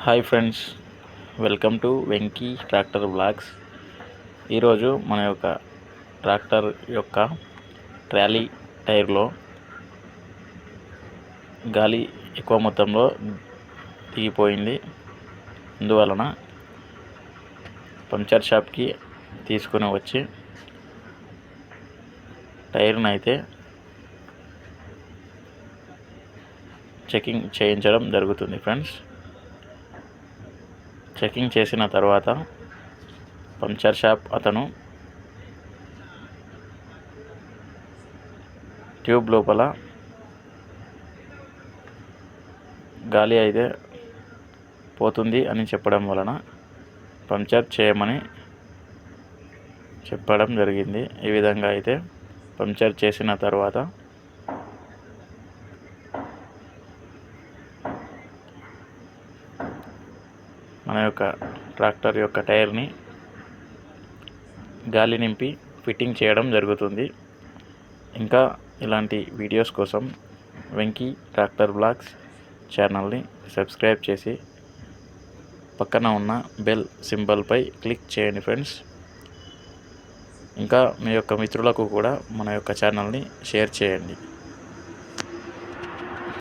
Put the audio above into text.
Hi friends, welcome to Venky tractor blogs. ఈరోజు మన యొక్క ట్రాక్టర్ యొక్క ట్రాలీ టైర్లో గాలి ఎక్కువ మొత్తంలో దిగిపోయింది. అందువలన పంక్చర్ షాప్కి తీసుకుని వచ్చి టైర్ని అయితే చెకింగ్ చేయించడం జరుగుతుంది ఫ్రెండ్స్. చెకింగ్ చేసిన తర్వాత పంక్చర్ షాప్ అతను ట్యూబ్ లోపల గాలి అయితే పోతుంది అని చెప్పడం వలన పంక్చర్ చేయమని చెప్పడం జరిగింది. ఈ విధంగా అయితే పంక్చర్ చేసిన తర్వాత మన యొక్క ట్రాక్టర్ యొక్క టైర్ని గాలి నింపి ఫిట్టింగ్ చేయడం జరుగుతుంది. ఇంకా ఇలాంటి వీడియోస్ కోసం వెంకీ ట్రాక్టర్ బ్లాగ్స్ ఛానల్ని సబ్స్క్రైబ్ చేసి పక్కన ఉన్న బెల్ సింబల్పై క్లిక్ చేయండి ఫ్రెండ్స్. ఇంకా మీ యొక్క మిత్రులకు కూడా మన యొక్క ఛానల్ని షేర్ చేయండి.